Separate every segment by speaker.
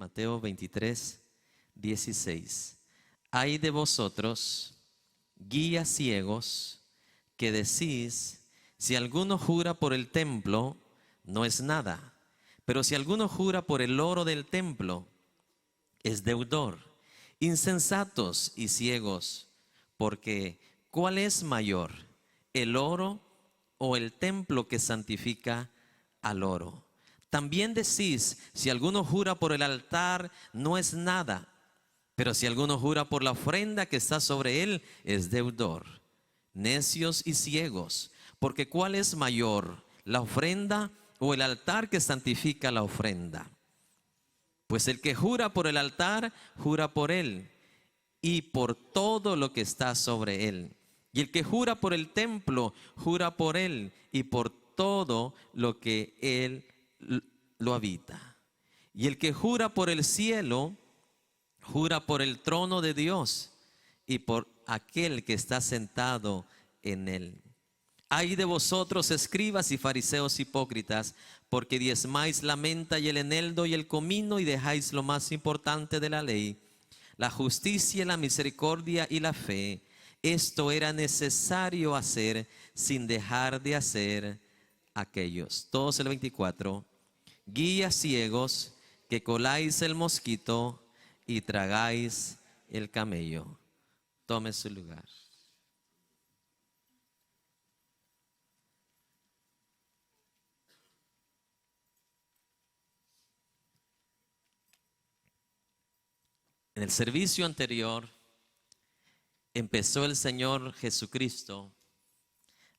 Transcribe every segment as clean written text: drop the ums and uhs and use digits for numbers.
Speaker 1: Mateo 23, 16. Ay de vosotros, guías ciegos, que decís, si alguno jura por el templo, no es nada. Pero si alguno jura por el oro del templo, es deudor. Insensatos y ciegos, porque ¿cuál es mayor, el oro o el templo que santifica al oro? También decís, si alguno jura por el altar, no es nada. Pero si alguno jura por la ofrenda que está sobre él, es deudor. Necios y ciegos, porque ¿cuál es mayor, la ofrenda o el altar que santifica la ofrenda? Pues el que jura por el altar, jura por él y por todo lo que está sobre él. Y el que jura por el templo, jura por él y por todo lo que él lo habita. Y el que jura por el cielo, jura por el trono de Dios y por aquel que está sentado en él. Ay de vosotros, escribas y fariseos hipócritas, porque diezmáis la menta y el eneldo y el comino y dejáis lo más importante de la ley, la justicia, la misericordia y la fe. Esto era necesario hacer sin dejar de hacer aquellos. Todos el 24. Guías ciegos, que coláis el mosquito y tragáis el camello. Tome su lugar. En el servicio anterior empezó el Señor Jesucristo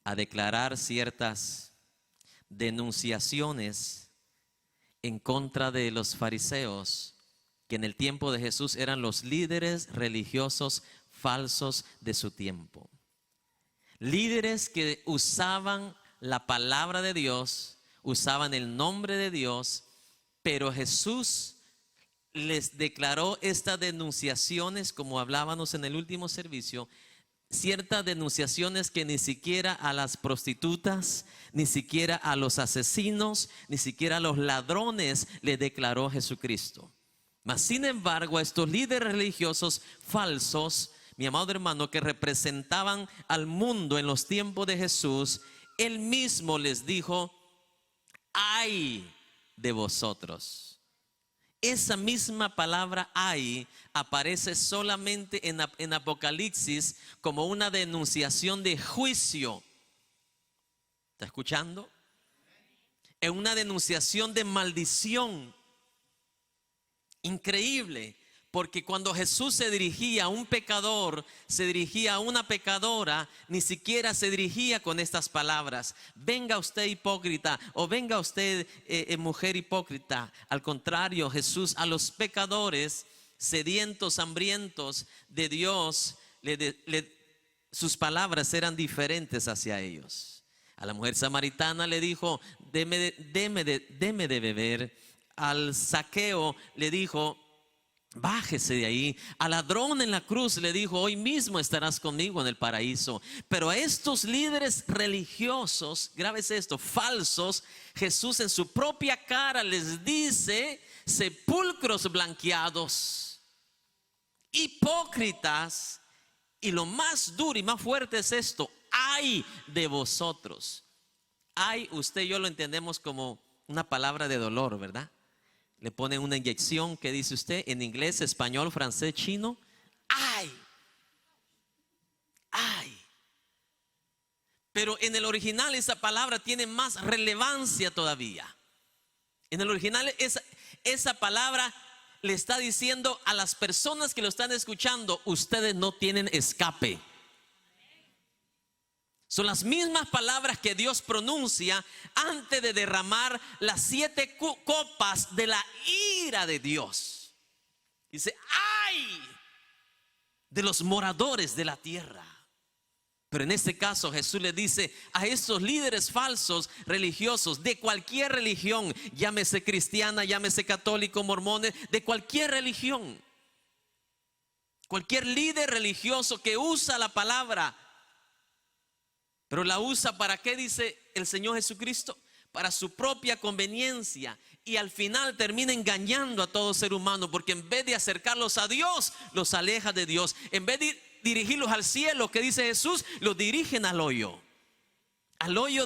Speaker 1: a declarar ciertas denunciaciones en contra de los fariseos, que en el tiempo de Jesús eran los líderes religiosos falsos de su tiempo. Líderes que usaban la palabra de Dios, usaban el nombre de Dios, pero Jesús les declaró estas denunciaciones, como hablábamos en el último servicio, ciertas denunciaciones que ni siquiera a las prostitutas, ni siquiera a los asesinos, ni siquiera a los ladrones le declaró Jesucristo. Mas sin embargo, a estos líderes religiosos falsos, mi amado hermano, que representaban al mundo en los tiempos de Jesús, él mismo les dijo: ay de vosotros. Esa misma palabra ay aparece solamente en Apocalipsis como una denunciación de juicio. ¿Está escuchando? Es una denunciación de maldición. Increíble, porque cuando Jesús se dirigía a un pecador, se dirigía a una pecadora, ni siquiera se dirigía con estas palabras: venga usted hipócrita, o venga usted mujer hipócrita. Al contrario, Jesús a los pecadores sedientos, hambrientos de Dios, sus palabras eran diferentes hacia ellos. A la mujer samaritana le dijo: deme de beber. Al Zaqueo le dijo: bájese de ahí. Al ladrón en la cruz le dijo: hoy mismo estarás conmigo en el paraíso. Pero a estos líderes religiosos, grábese esto, falsos, Jesús en su propia cara les dice: sepulcros blanqueados, hipócritas. Y lo más duro y más fuerte es esto: ay de vosotros. Ay, usted y yo lo entendemos como una palabra de dolor, ¿verdad? Le ponen una inyección, ¿qué dice usted? En inglés, español, francés, chino. ¡Ay! ¡Ay! Pero en el original esa palabra tiene más relevancia todavía. En el original esa palabra le está diciendo a las personas que lo están escuchando: ustedes no tienen escape. Son las mismas palabras que Dios pronuncia antes de derramar las 7 copas de la ira de Dios. Dice: ¡ay de los moradores de la tierra! Pero en este caso Jesús le dice a estos líderes falsos religiosos de cualquier religión, llámese cristiana, llámese católico, mormones, de cualquier religión, cualquier líder religioso que usa la palabra, pero la usa ¿para qué? Dice el Señor Jesucristo: para su propia conveniencia, y al final termina engañando a todo ser humano, porque en vez de acercarlos a Dios, los aleja de Dios. En vez de dirigirlos al cielo, que dice Jesús, los dirigen al hoyo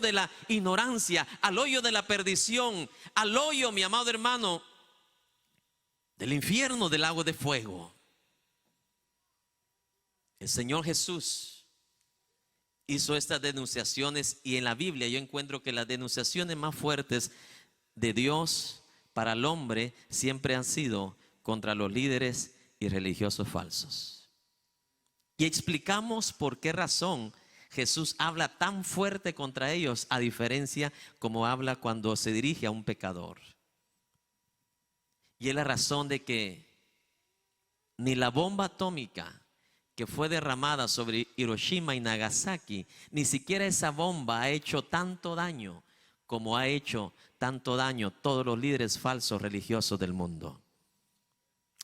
Speaker 1: de la ignorancia, al hoyo de la perdición, al hoyo, mi amado hermano, del infierno, del lago de fuego. El Señor Jesús hizo estas denunciaciones, y en la Biblia yo encuentro que las denunciaciones más fuertes de Dios para el hombre siempre han sido contra los líderes y religiosos falsos. Y explicamos por qué razón Jesús habla tan fuerte contra ellos, a diferencia como habla cuando se dirige a un pecador. Y es la razón de que ni la bomba atómica que fue derramada sobre Hiroshima y Nagasaki, ni siquiera esa bomba ha hecho tanto daño como ha hecho tanto daño todos los líderes falsos religiosos del mundo.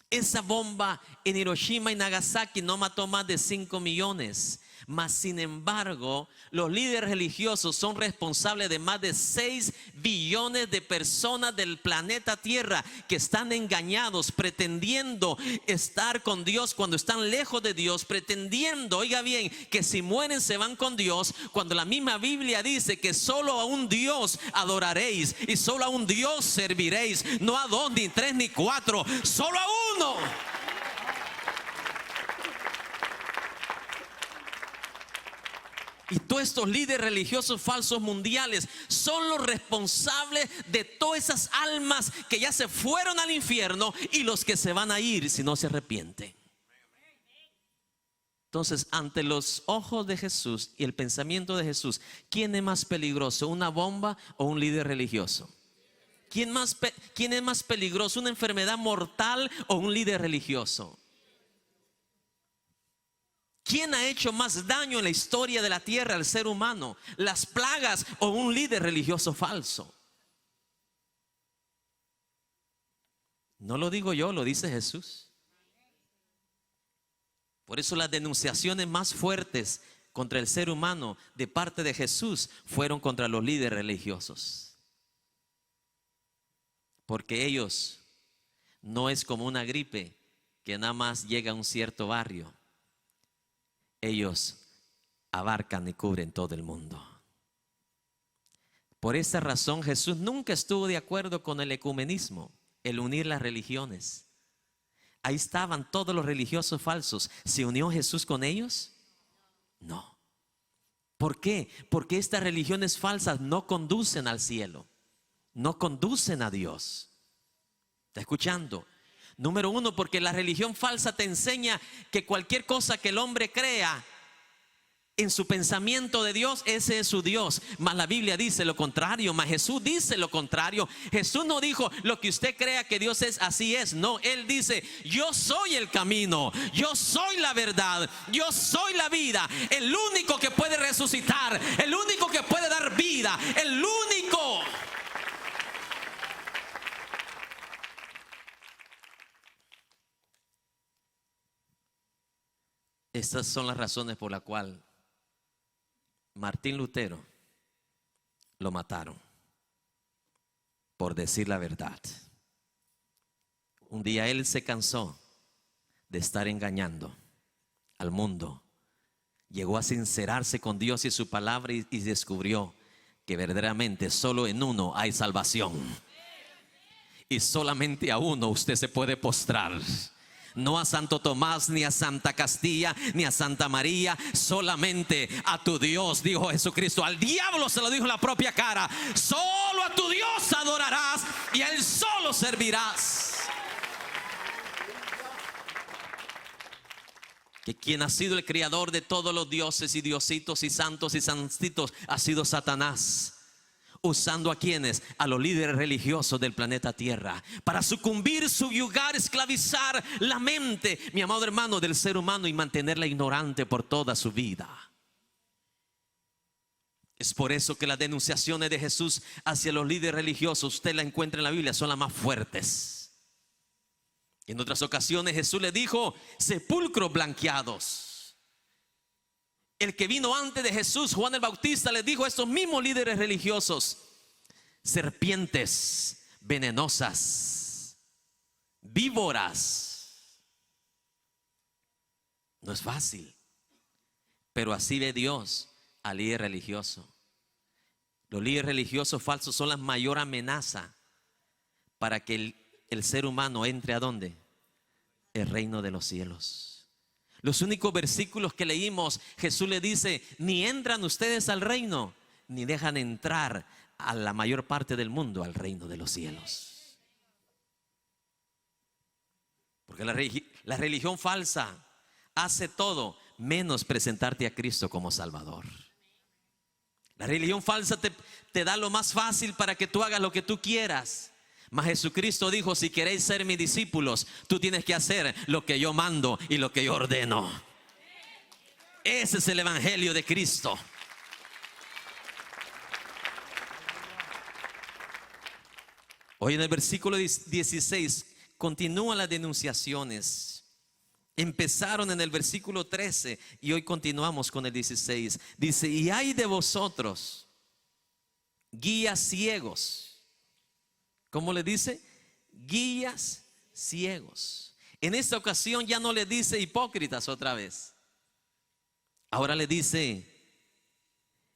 Speaker 1: Esa bomba en Hiroshima y Nagasaki no mató más de 5 millones. Mas sin embargo, los líderes religiosos son responsables de más de 6 billones de personas del planeta Tierra que están engañados, pretendiendo estar con Dios cuando están lejos de Dios, pretendiendo, oiga bien, que si mueren se van con Dios, cuando la misma Biblia dice que solo a un Dios adoraréis y solo a un Dios serviréis, no a 2, ni 3, ni 4, solo a uno. Y todos estos líderes religiosos falsos mundiales son los responsables de todas esas almas que ya se fueron al infierno y los que se van a ir si no se arrepienten. Entonces, ante los ojos de Jesús y el pensamiento de Jesús, ¿quién es más peligroso, una bomba o un líder religioso? ¿Quién es más peligroso, una enfermedad mortal o un líder religioso? ¿Quién ha hecho más daño en la historia de la tierra al ser humano? ¿Las plagas o un líder religioso falso? No lo digo yo, lo dice Jesús. Por eso las denunciaciones más fuertes contra el ser humano de parte de Jesús fueron contra los líderes religiosos. Porque ellos no es como una gripe que nada más llega a un cierto barrio. Ellos abarcan y cubren todo el mundo. Por esa razón Jesús nunca estuvo de acuerdo con el ecumenismo, el unir las religiones. Ahí estaban todos los religiosos falsos. ¿Se unió Jesús con ellos? No. ¿Por qué? Porque estas religiones falsas no conducen al cielo, no conducen a Dios. ¿Está escuchando? Número 1, porque la religión falsa te enseña que cualquier cosa que el hombre crea en su pensamiento de Dios, ese es su Dios. Mas la Biblia dice lo contrario, mas Jesús dice lo contrario. Jesús no dijo lo que usted crea que Dios es, así es. No, Él dice, yo soy el camino, yo soy la verdad, yo soy la vida. El único que puede resucitar, el único que puede dar vida, el único. Estas son las razones por las cuales Martín Lutero lo mataron por decir la verdad. Un día él se cansó de estar engañando al mundo. Llegó a sincerarse con Dios y su palabra y descubrió que verdaderamente solo en uno hay salvación. Y solamente a uno usted se puede postrar. No a Santo Tomás, ni a Santa Castilla, ni a Santa María, solamente a tu Dios, dijo Jesucristo. Al diablo se lo dijo en la propia cara. Solo a tu Dios adorarás y a Él solo servirás. Que quien ha sido el creador de todos los dioses y diositos y santos y santitos ha sido Satanás. Usando a quienes, a los líderes religiosos del planeta Tierra, para sucumbir, subyugar, esclavizar la mente, mi amado hermano, del ser humano y mantenerla ignorante por toda su vida. Es por eso que las denunciaciones de Jesús hacia los líderes religiosos, usted la encuentra en la Biblia, son las más fuertes. En otras ocasiones Jesús le dijo, sepulcros blanqueados. El que vino antes de Jesús, Juan el Bautista, les dijo a estos mismos líderes religiosos, serpientes venenosas, víboras. No es fácil, pero así ve Dios al líder religioso. Los líderes religiosos falsos son la mayor amenaza para que el ser humano entre ¿a dónde? El reino de los cielos. Los únicos versículos que leímos, Jesús le dice: ni entran ustedes al reino, ni dejan entrar a la mayor parte del mundo al reino de los cielos. Porque la religión falsa hace todo menos presentarte a Cristo como Salvador. La religión falsa te da lo más fácil para que tú hagas lo que tú quieras. Mas Jesucristo dijo: si queréis ser mis discípulos, tú tienes que hacer lo que yo mando y lo que yo ordeno. Ese es el evangelio de Cristo. Hoy en el versículo 16 continúan las denunciaciones. Empezaron en el versículo 13 y hoy continuamos con el 16. Dice: y hay de vosotros, guías ciegos. ¿Cómo le dice? Guías ciegos. En esta ocasión ya no le dice hipócritas otra vez. Ahora le dice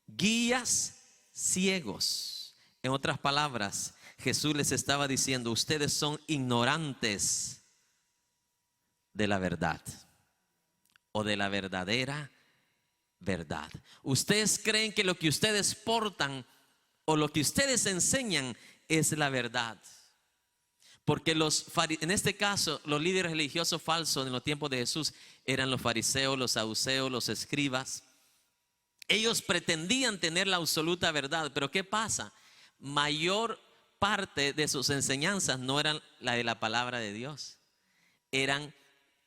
Speaker 1: guías ciegos. En otras palabras, Jesús les estaba diciendo: ustedes son ignorantes de la verdad o de la verdadera verdad. Ustedes creen que lo que ustedes portan o lo que ustedes enseñan es la verdad. Porque en este caso, los líderes religiosos falsos en los tiempos de Jesús eran los fariseos, los saduceos, los escribas. Ellos pretendían tener la absoluta verdad, pero ¿qué pasa? Mayor parte de sus enseñanzas no eran la de la palabra de Dios, eran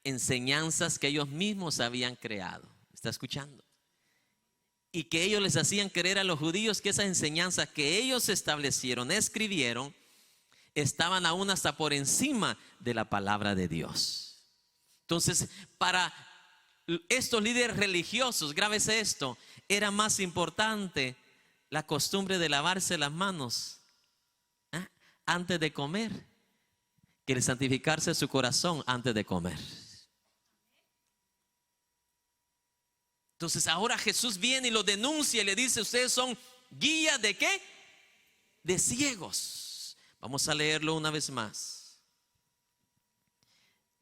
Speaker 1: enseñanzas que ellos mismos habían creado. ¿Está escuchando? Y que ellos les hacían creer a los judíos que esas enseñanzas que ellos establecieron, escribieron, estaban aún hasta por encima de la palabra de Dios. Entonces, para estos líderes religiosos, grábese esto, era más importante la costumbre de lavarse las manos antes de comer que el santificarse su corazón antes de comer. Entonces ahora Jesús viene y lo denuncia y le dice: ustedes son guías ¿de qué? De ciegos. Vamos a leerlo una vez más.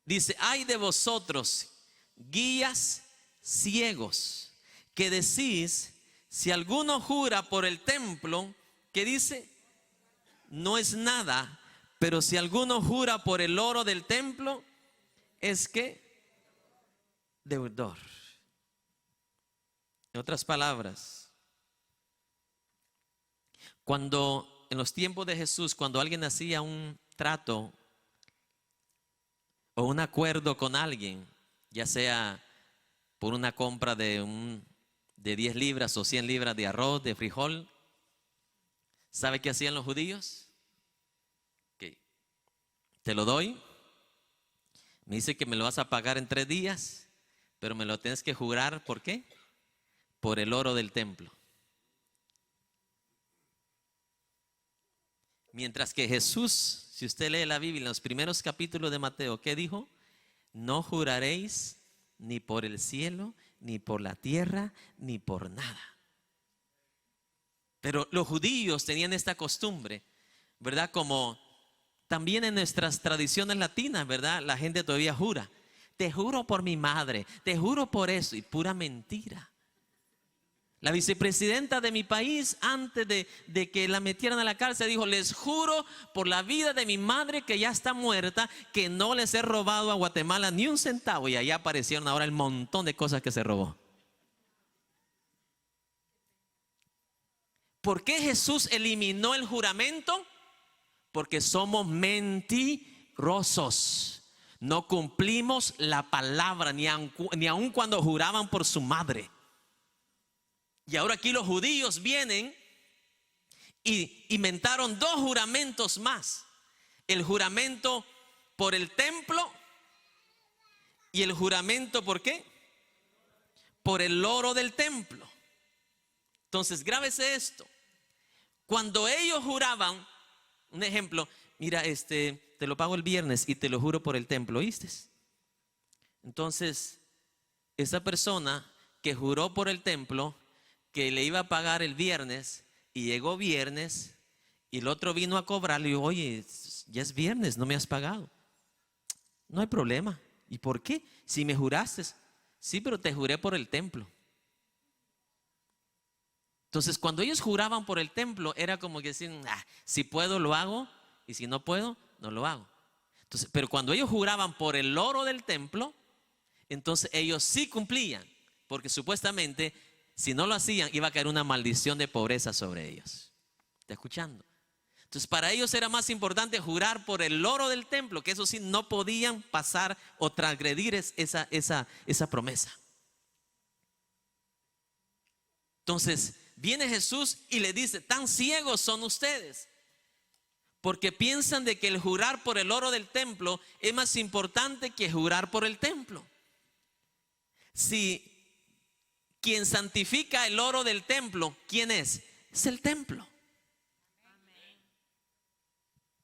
Speaker 1: Dice: hay de vosotros, guías ciegos, que decís: si alguno jura por el templo, ¿qué dice? No es nada, pero si alguno jura por el oro del templo, es que deudor. En otras palabras, cuando en los tiempos de Jesús, cuando alguien hacía un trato o un acuerdo con alguien, ya sea por una compra de 10 libras o 100 libras de arroz, de frijol, ¿sabe qué hacían los judíos? Que te lo doy, me dice que me lo vas a pagar en 3 días, pero me lo tienes que jurar. ¿Por qué? Por el oro del templo. Mientras que Jesús, si usted lee la Biblia en los primeros capítulos de Mateo, ¿qué dijo? No juraréis ni por el cielo, ni por la tierra, ni por nada. Pero los judíos tenían esta costumbre, ¿verdad? Como también en nuestras tradiciones latinas, ¿verdad? La gente todavía jura: te juro por mi madre, te juro por eso, y pura mentira. La vicepresidenta de mi país, antes de que la metieran a la cárcel, dijo: les juro por la vida de mi madre que ya está muerta, que no les he robado a Guatemala ni un centavo. Y allá aparecieron ahora el montón de cosas que se robó. ¿Por qué Jesús eliminó el juramento? Porque somos mentirosos. No cumplimos la palabra, ni aun cuando juraban por su madre. Y ahora aquí los judíos vienen y inventaron 2 juramentos más: el juramento por el templo y el juramento ¿por qué? Por el oro del templo. Entonces grábese esto: Cuando ellos juraban, un ejemplo, mira, te lo pago el viernes y te lo juro por el templo, ¿oíste? Entonces, esa persona que juró por el templo, que le iba a pagar el viernes, y llegó viernes, y el otro vino a cobrarle, y dijo, oye, ya es viernes, no me has pagado. No hay problema. ¿Y por qué? Si me juraste. Sí, pero te juré por el templo. Entonces, cuando ellos juraban por el templo, era como que decían, si puedo lo hago, y si no puedo, no lo hago. Entonces, pero cuando ellos juraban por el oro del templo, entonces ellos sí cumplían, porque supuestamente si no lo hacían iba a caer una maldición de pobreza sobre ellos. ¿Está escuchando? Entonces para ellos era más importante jurar por el oro del templo, que eso sí no podían pasar o transgredir esa promesa. Entonces viene Jesús y le dice, tan ciegos son ustedes, porque piensan de que el jurar por el oro del templo es más importante que jurar por el templo. Si quien santifica el oro del templo, ¿quién es? Es el templo.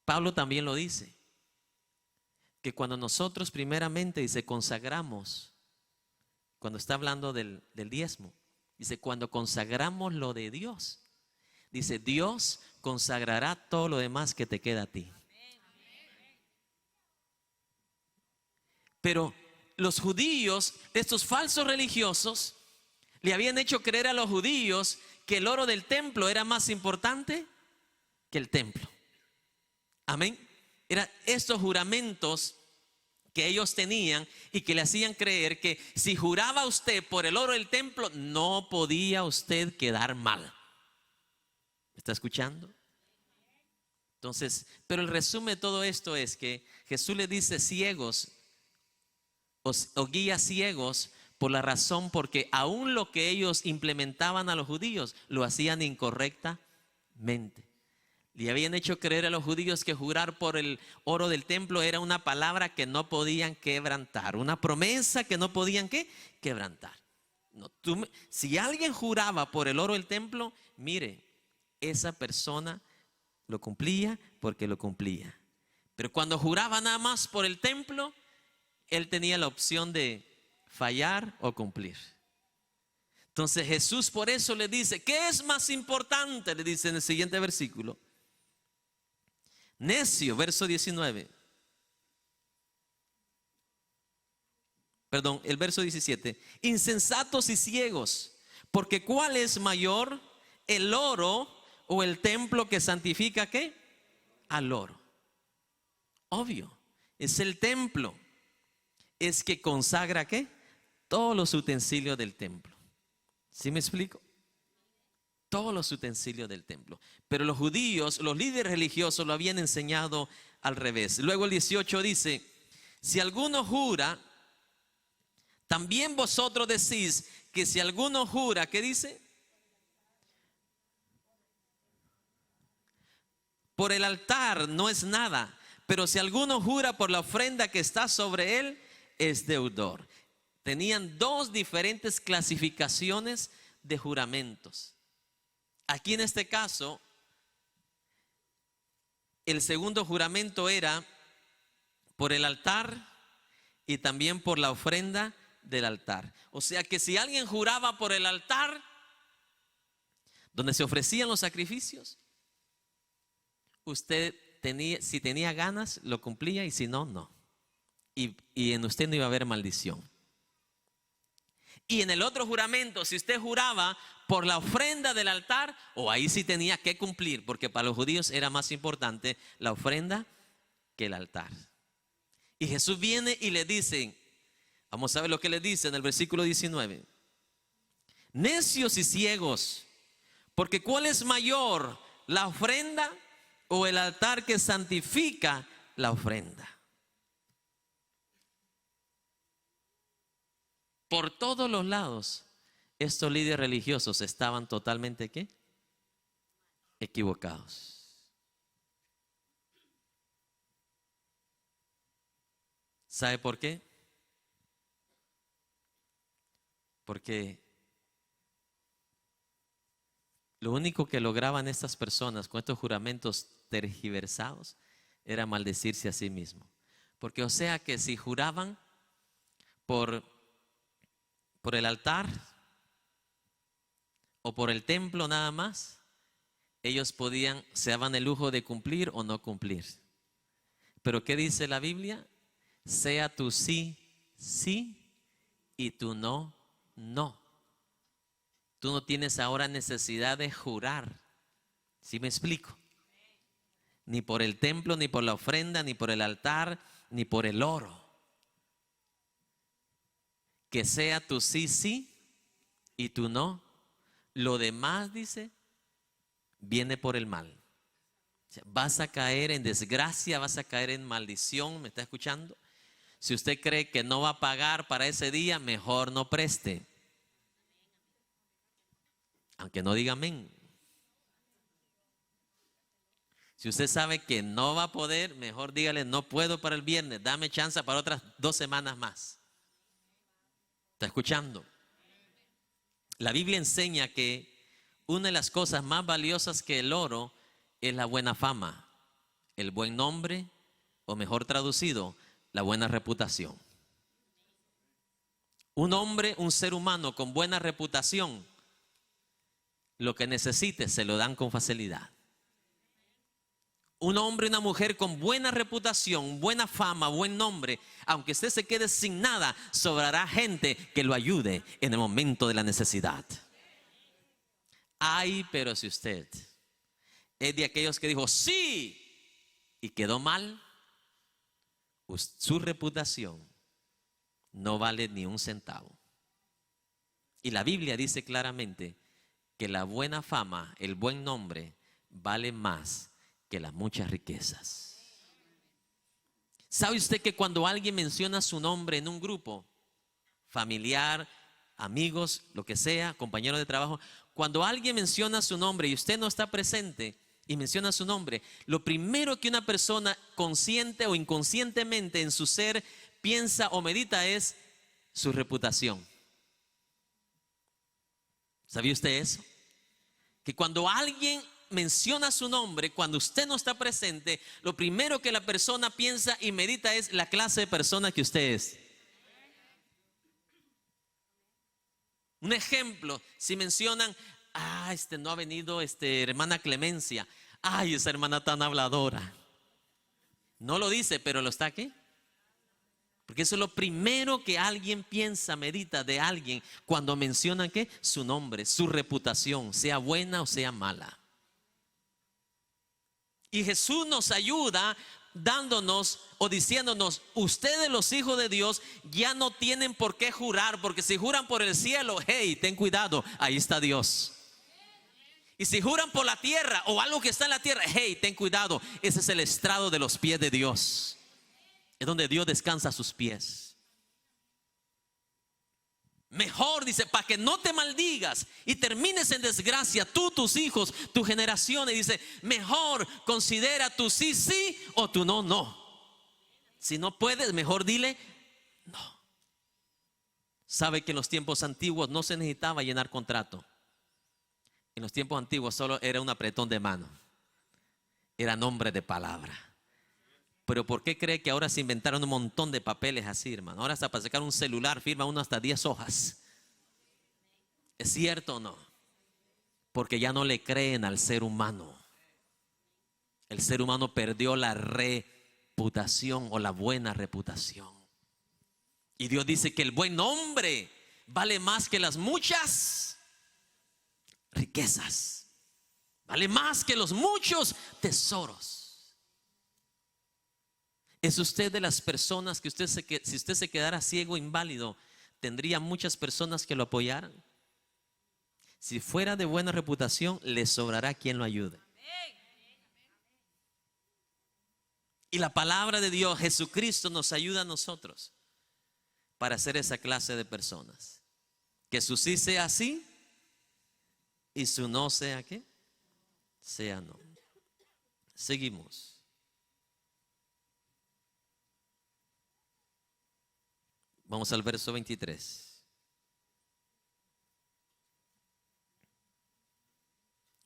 Speaker 1: Pablo también lo dice, que cuando nosotros primeramente dice consagramos, cuando está hablando del diezmo, dice cuando consagramos lo de Dios, dice Dios consagrará todo lo demás que te queda a ti. Pero los judíos, estos falsos religiosos, le habían hecho creer a los judíos que el oro del templo era más importante que el templo. Amén. Eran estos juramentos que ellos tenían y que le hacían creer que si juraba usted por el oro del templo, no podía usted quedar mal. ¿Me está escuchando? Entonces, pero el resumen de todo esto es que Jesús le dice ciegos o guías ciegos por la razón porque aún lo que ellos implementaban a los judíos lo hacían incorrectamente. Le habían hecho creer a los judíos que jurar por el oro del templo era una palabra que no podían quebrantar, una promesa que no podían ¿qué? Quebrantar. No, si alguien juraba por el oro del templo, mire, esa persona lo cumplía porque lo cumplía. Pero cuando juraba nada más por el templo, él tenía la opción de fallar o cumplir. Entonces Jesús por eso le dice, ¿qué es más importante? Le dice en el siguiente versículo. Necio, verso 19. Perdón, el verso 17. Insensatos y ciegos, porque ¿cuál es mayor, el oro o el templo que santifica qué? Al oro. Obvio, es el templo. Es que consagra ¿qué? Todos los utensilios del templo. ¿Sí me explico? Todos los utensilios del templo. Pero los judíos, los líderes religiosos lo habían enseñado al revés. Luego el 18 dice, si alguno jura, también vosotros decís que si alguno jura, ¿qué dice? Por el altar no es nada, pero si alguno jura por la ofrenda que está sobre él, es deudor. Tenían dos diferentes clasificaciones de juramentos. Aquí en este caso, el segundo juramento era por el altar y también por la ofrenda del altar. O sea que si alguien juraba por el altar, donde se ofrecían los sacrificios, usted tenía, si tenía ganas, lo cumplía y si no, no. Y en usted no iba a haber maldición. Y en el otro juramento, si usted juraba por la ofrenda del altar, o ahí sí tenía que cumplir, porque para los judíos era más importante la ofrenda que el altar. Y Jesús viene y le dice, vamos a ver lo que le dice en el versículo 19. Necios y ciegos, porque ¿cuál es mayor, la ofrenda o el altar que santifica la ofrenda? Por todos los lados, estos líderes religiosos estaban totalmente ¿qué? Equivocados. ¿Sabe por qué? Porque Lo único que lograban estas personas con estos juramentos tergiversados era maldecirse a sí mismos. Porque o sea que si juraban por el altar o por el templo nada más, ellos se daban el lujo de cumplir o no cumplir. Pero ¿qué dice la Biblia? Sea tu sí, sí, y tu no, no. Tú no tienes ahora necesidad de jurar. ¿Sí me explico? Ni por el templo, ni por la ofrenda, ni por el altar, ni por el oro. Que sea tu sí, sí, y tu no. Lo demás, dice, viene por el mal. O sea, vas a caer en desgracia, vas a caer en maldición. ¿Me está escuchando? Si usted cree que no va a pagar para ese día, mejor no preste. Aunque no diga amén. Si usted sabe que no va a poder, mejor dígale, no puedo para el viernes, dame chance para otras 2 semanas más. ¿Está escuchando? La Biblia enseña que una de las cosas más valiosas que el oro es la buena fama, el buen nombre, o mejor traducido, la buena reputación. Un hombre, un ser humano con buena reputación, lo que necesite se lo dan con facilidad. Un hombre y una mujer con buena reputación, buena fama, buen nombre, aunque usted se quede sin nada, sobrará gente que lo ayude en el momento de la necesidad. Ay, pero si usted es de aquellos que dijo sí y quedó mal, su reputación no vale ni un centavo. Y la Biblia dice claramente que la buena fama, el buen nombre, vale más que las muchas riquezas. ¿Sabe usted que cuando alguien menciona su nombre en un grupo, familiar, amigos, lo que sea, compañeros de trabajo, cuando alguien menciona su nombre y usted no está presente y menciona su nombre, lo primero que una persona consciente o inconscientemente en su ser piensa o medita es su reputación? ¿Sabía usted eso? Que cuando alguien menciona su nombre, cuando usted no está presente, lo primero que la persona piensa y medita es la clase de persona que usted es. Un ejemplo, si mencionan, no ha venido hermana Clemencia, esa hermana tan habladora. No lo dice, pero lo está aquí. Porque eso es lo primero que alguien piensa, medita de alguien cuando menciona ¿qué? Su nombre, su reputación, sea buena o sea mala. Y Jesús nos ayuda dándonos o diciéndonos, ustedes los hijos de Dios ya no tienen por qué jurar, porque si juran por el cielo, hey, ten cuidado, ahí está Dios. Y si juran por la tierra o algo que está en la tierra, hey, ten cuidado, ese es el estrado de los pies de Dios. Es donde Dios descansa a sus pies. Mejor, dice, para que no te maldigas y termines en desgracia, tú, tus hijos, tu generación. Y dice, mejor considera tu sí, sí o tu no, no. Si no puedes, mejor dile no. Sabe que en los tiempos antiguos no se necesitaba llenar contrato. En los tiempos antiguos solo era un apretón de mano. Era nombre de palabra. Pero ¿por qué cree que ahora se inventaron un montón de papeles así, hermano? Ahora hasta para sacar un celular firma uno hasta 10 hojas. ¿Es cierto o no? Porque ya no le creen al ser humano. El ser humano perdió la reputación o la buena reputación. Y Dios dice que el buen nombre vale más que las muchas riquezas. Vale más que los muchos tesoros. ¿Es usted de las personas que si usted se quedara ciego, inválido, tendría muchas personas que lo apoyaran? Si fuera de buena reputación, le sobrará quien lo ayude. Y la palabra de Dios, Jesucristo, nos ayuda a nosotros para ser esa clase de personas. Que su sí sea sí y su no sea ¿qué? Sea no. Seguimos. Vamos al verso 23.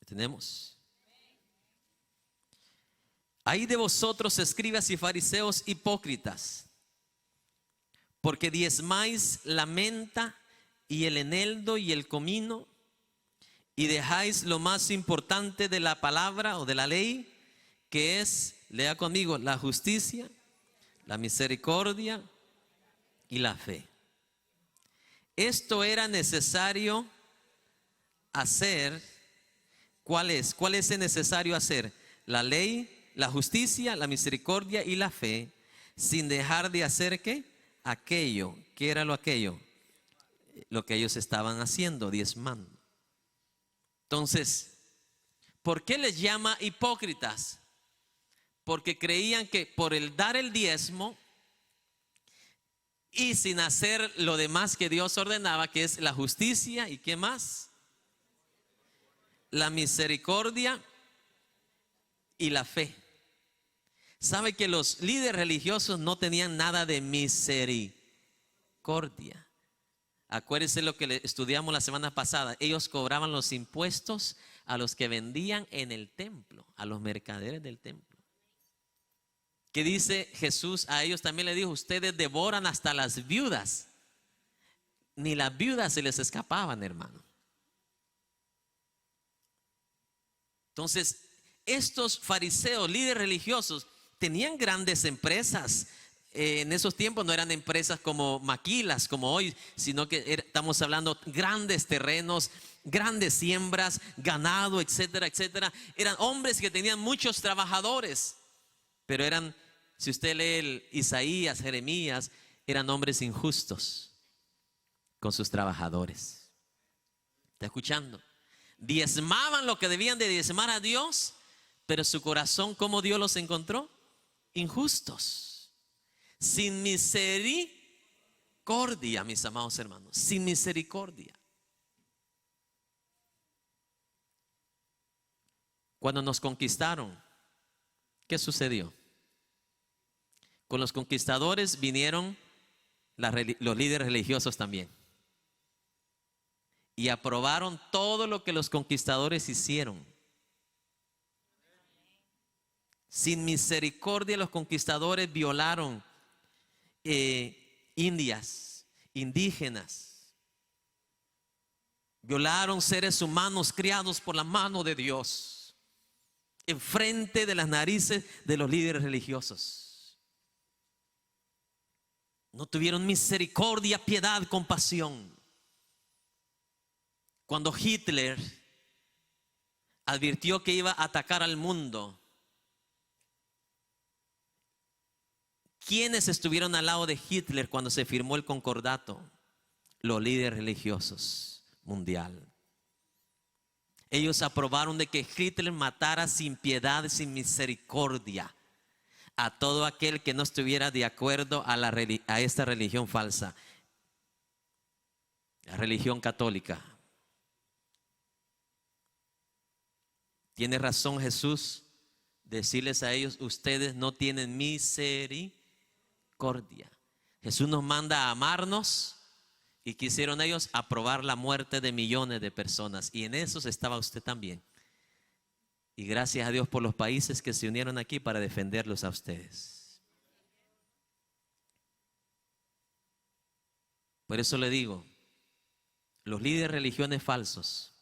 Speaker 1: ¿Tenemos? Ay de vosotros, escribas y fariseos hipócritas, porque diezmáis la menta y el eneldo y el comino, y dejáis lo más importante de la palabra o de la ley, que es, lea conmigo, la justicia, la misericordia y la fe. Esto era necesario hacer. ¿Cuál es? ¿Cuál es necesario hacer? La ley, la justicia, la misericordia y la fe, sin dejar de hacer ¿qué? Aquello. ¿Qué era lo aquello? Lo que ellos estaban haciendo, diezmando. Entonces, ¿por qué les llama hipócritas? Porque creían que por el dar el diezmo y sin hacer lo demás que Dios ordenaba, que es la justicia y qué más, la misericordia y la fe. ¿Sabe que los líderes religiosos no tenían nada de misericordia? Acuérdense lo que estudiamos la semana pasada. Ellos cobraban los impuestos a los que vendían en el templo, a los mercaderes del templo. ¿Qué dice Jesús? A ellos también le dijo: ustedes devoran hasta las viudas. Ni las viudas se les escapaban, hermano. Entonces, estos fariseos, líderes religiosos, tenían grandes empresas. En esos tiempos no eran empresas como maquilas, como hoy, sino que estamos hablando grandes terrenos, grandes siembras, ganado, etcétera, etcétera. Eran hombres que tenían muchos trabajadores, pero eran, si usted lee el Isaías, Jeremías, eran hombres injustos con sus trabajadores. ¿Está escuchando? Diezmaban lo que debían de diezmar a Dios, pero su corazón, ¿cómo Dios los encontró? Injustos, sin misericordia, mis amados hermanos, sin misericordia. Cuando nos conquistaron, ¿qué sucedió? Con los conquistadores vinieron los líderes religiosos también. Y aprobaron todo lo que los conquistadores hicieron. Sin misericordia, los conquistadores violaron indias, indígenas. Violaron seres humanos criados por la mano de Dios, enfrente de las narices de los líderes religiosos. No tuvieron misericordia, piedad, compasión. Cuando Hitler advirtió que iba a atacar al mundo, ¿quiénes estuvieron al lado de Hitler cuando se firmó el concordato? Los líderes religiosos mundial. Ellos aprobaron de que Hitler matara sin piedad, sin misericordia a todo aquel que no estuviera de acuerdo a esta religión falsa, la religión católica. Tiene razón Jesús decirles a ellos: ustedes no tienen misericordia. Jesús nos manda a amarnos, y quisieron ellos aprobar la muerte de millones de personas, y en eso estaba usted también. Y gracias a Dios por los países que se unieron aquí para defenderlos a ustedes. Por eso le digo, los líderes religiones falsos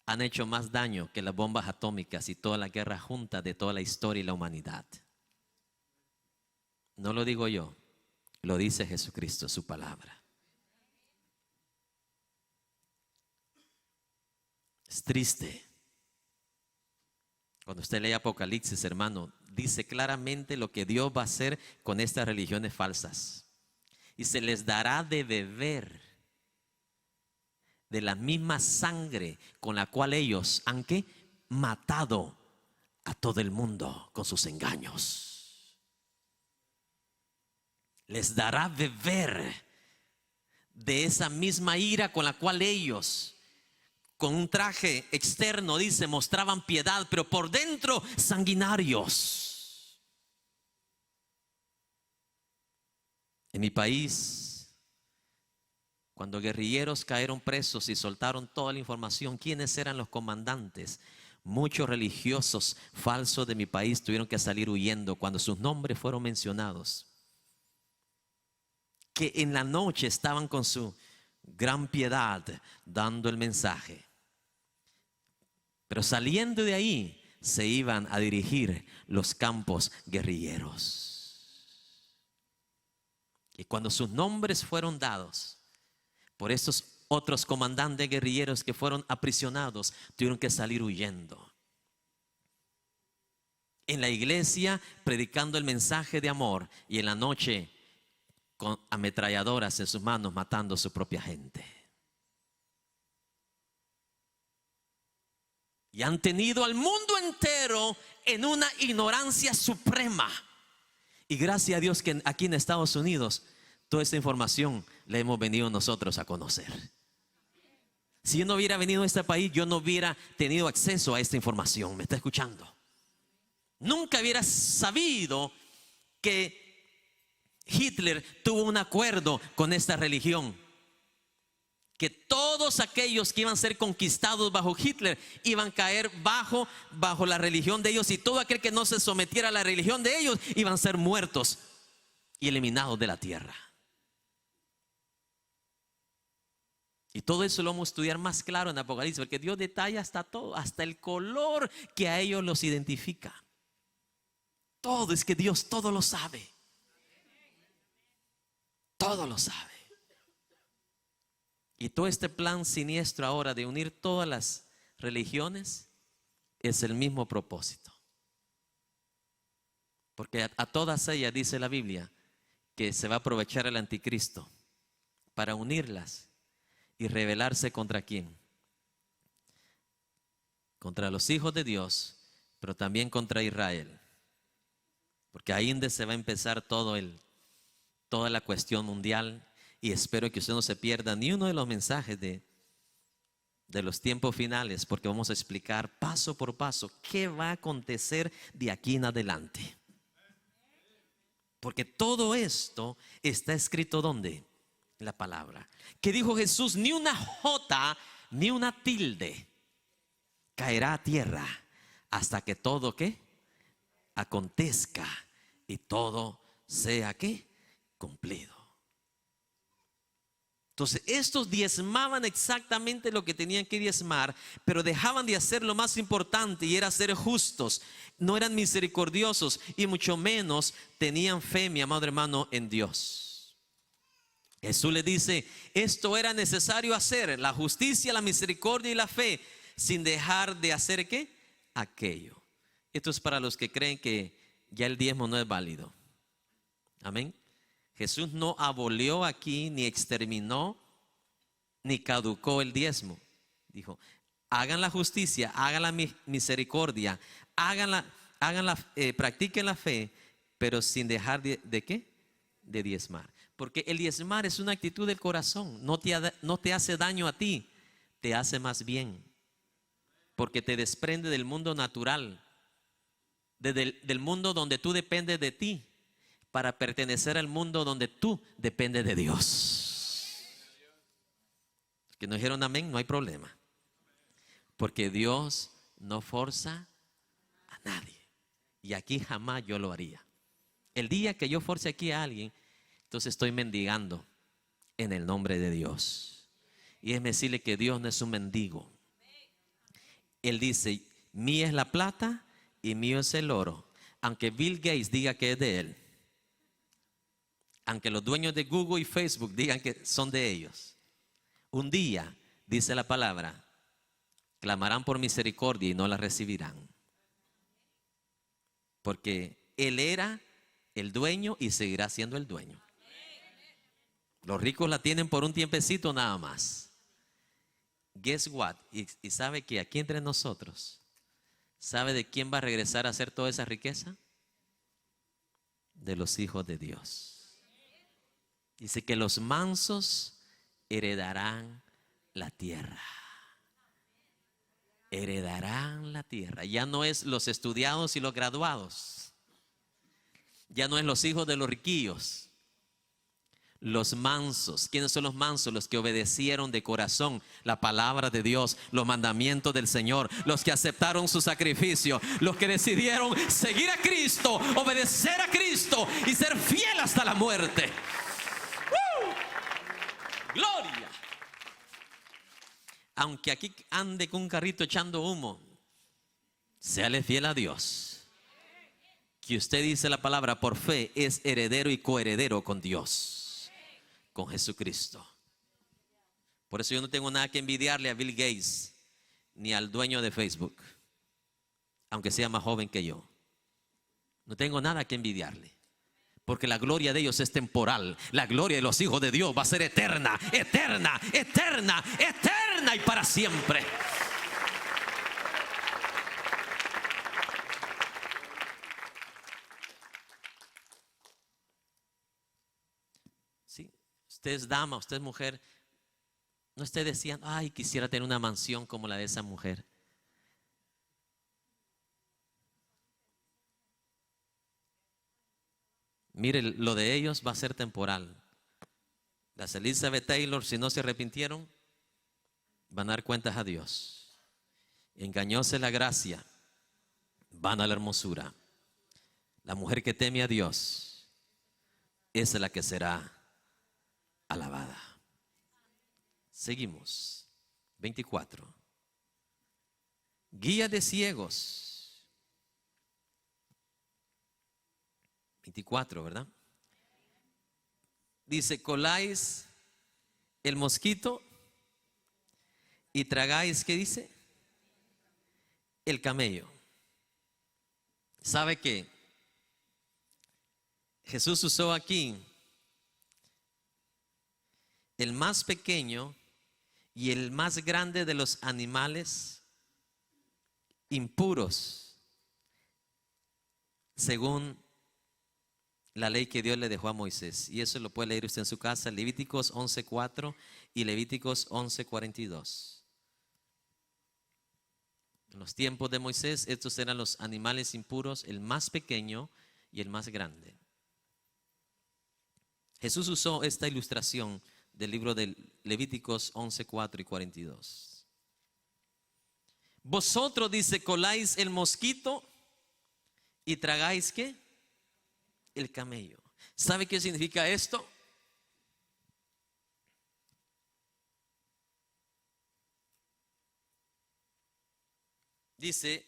Speaker 1: han hecho más daño que las bombas atómicas y toda la guerra junta de toda la historia y la humanidad. No lo digo yo, lo dice Jesucristo, su palabra. Es triste. Cuando usted lee Apocalipsis, hermano, dice claramente lo que Dios va a hacer con estas religiones falsas. Y se les dará de beber de la misma sangre con la cual ellos han ¿qué? Matado a todo el mundo con sus engaños. Les dará beber de esa misma ira con la cual ellos, con un traje externo, dice, mostraban piedad, pero por dentro sanguinarios. En mi país, Cuando guerrilleros cayeron presos y soltaron toda la información, ¿quiénes eran los comandantes? Muchos religiosos falsos de mi país tuvieron que salir huyendo cuando sus nombres fueron mencionados. Que en la noche estaban con su gran piedad dando el mensaje. Pero saliendo de ahí se iban a dirigir los campos guerrilleros. Y cuando sus nombres fueron dados por estos otros comandantes guerrilleros que fueron aprisionados, tuvieron que salir huyendo. En la iglesia predicando el mensaje de amor y en la noche con ametralladoras en sus manos matando a su propia gente. Y han tenido al mundo entero en una ignorancia suprema. Y gracias a Dios que aquí en Estados Unidos toda esta información la hemos venido nosotros a conocer. Si yo no hubiera venido a este país, yo no hubiera tenido acceso a esta información. ¿Me está escuchando? Nunca hubiera sabido que Hitler tuvo un acuerdo con esta religión. Que todos aquellos que iban a ser conquistados bajo Hitler iban a caer bajo la religión de ellos. Y todo aquel que no se sometiera a la religión de ellos iban a ser muertos y eliminados de la tierra. Y todo eso lo vamos a estudiar más claro en Apocalipsis, porque Dios detalla hasta todo, hasta el color que a ellos los identifica. Todo, es que Dios todo lo sabe. Todo lo sabe. Y todo este plan siniestro ahora de unir todas las religiones es el mismo propósito. Porque a todas ellas dice la Biblia que se va a aprovechar el anticristo para unirlas y rebelarse contra quién. Contra los hijos de Dios, pero también contra Israel. Porque ahí donde se va a empezar toda la cuestión mundial. Y espero que usted no se pierda ni uno de los mensajes de los tiempos finales, porque vamos a explicar paso por paso qué va a acontecer de aquí en adelante. Porque todo esto está escrito ¿dónde? En la palabra. Que dijo Jesús, ni una jota ni una tilde caerá a tierra hasta que todo ¿qué? Acontezca y todo sea ¿qué? Cumplido. Entonces estos diezmaban exactamente lo que tenían que diezmar, pero dejaban de hacer lo más importante, y era ser justos. No eran misericordiosos y mucho menos tenían fe, mi amado hermano, en Dios. Jesús le dice, esto era necesario hacer, la justicia, la misericordia y la fe, sin dejar de hacer ¿qué? Aquello. Esto es para los que creen que ya el diezmo no es válido. Amén. Jesús no abolió aquí, ni exterminó, ni caducó el diezmo. Dijo, hagan la justicia, hagan la misericordia, practiquen la fe, pero sin dejar de ¿qué? De diezmar. Porque el diezmar es una actitud del corazón. No te hace daño a ti, te hace más bien. Porque te desprende del mundo natural, del mundo donde tú dependes de ti, para pertenecer al mundo donde tú dependes de Dios. Que no dijeron amén, no hay problema. Porque Dios no forza a nadie. Y aquí jamás yo lo haría. El día que yo force aquí a alguien, entonces estoy mendigando en el nombre de Dios. Y es decirle que Dios no es un mendigo. Él dice, mía es la plata y mío es el oro. Aunque Bill Gates diga que es de él. Aunque los dueños de Google y Facebook digan que son de ellos. Un día, dice la palabra, clamarán por misericordia y no la recibirán. Porque Él era el dueño y seguirá siendo el dueño. Los ricos la tienen por un tiempecito nada más. Guess what? Y sabe que aquí entre nosotros, ¿sabe de quién va a regresar a hacer toda esa riqueza? De los hijos de Dios. Dice que los mansos heredarán la tierra. Heredarán la tierra. Ya no es los estudiados y los graduados. Ya no es los hijos de los riquillos. Los mansos. ¿Quiénes son los mansos? Los que obedecieron de corazón la palabra de Dios, los mandamientos del Señor, los que aceptaron su sacrificio, los que decidieron seguir a Cristo, obedecer a Cristo y ser fiel hasta la muerte. ¡Gloria! Aunque aquí ande con un carrito echando humo, séale fiel a Dios. Que usted dice la palabra, por fe es heredero y coheredero con Dios, con Jesucristo. Por eso yo no tengo nada que envidiarle a Bill Gates ni al dueño de Facebook, aunque sea más joven que yo. No tengo nada que envidiarle, porque la gloria de ellos es temporal. La gloria de los hijos de Dios va a ser eterna, eterna, eterna, eterna y para siempre. ¿Sí? Usted es dama, usted es mujer. No esté deseando, ay, quisiera tener una mansión como la de esa mujer. Mire, lo de ellos va a ser temporal. Las Elizabeth Taylor, si no se arrepintieron, van a dar cuentas a Dios. Engañóse la gracia, van a la hermosura. La mujer que teme a Dios, esa es la que será alabada. Seguimos. 24. Guía de ciegos. 24, ¿verdad? Dice, coláis el mosquito y tragáis, ¿qué dice? El camello. ¿Sabe qué? Jesús usó aquí el más pequeño y el más grande de los animales impuros, según la ley que Dios le dejó a Moisés. Y eso lo puede leer usted en su casa, Levíticos 11:4 y Levíticos 11:42. En los tiempos de Moisés, estos eran los animales impuros, el más pequeño y el más grande. Jesús usó esta ilustración del libro de Levíticos 11:4 y 42. Vosotros, dice, coláis el mosquito y tragáis, ¿qué? El camello. ¿Sabe qué significa esto? Dice,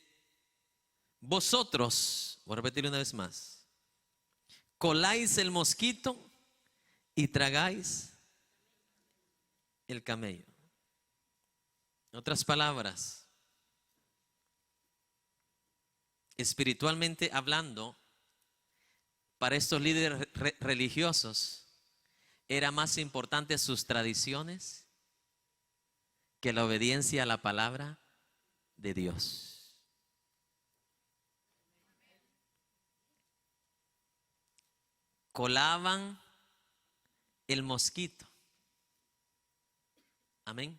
Speaker 1: vosotros, voy a repetir una vez más, coláis el mosquito y tragáis el camello. En otras palabras, espiritualmente hablando, para estos líderes religiosos era más importante sus tradiciones que la obediencia a la palabra de Dios. Colaban el mosquito. Amén.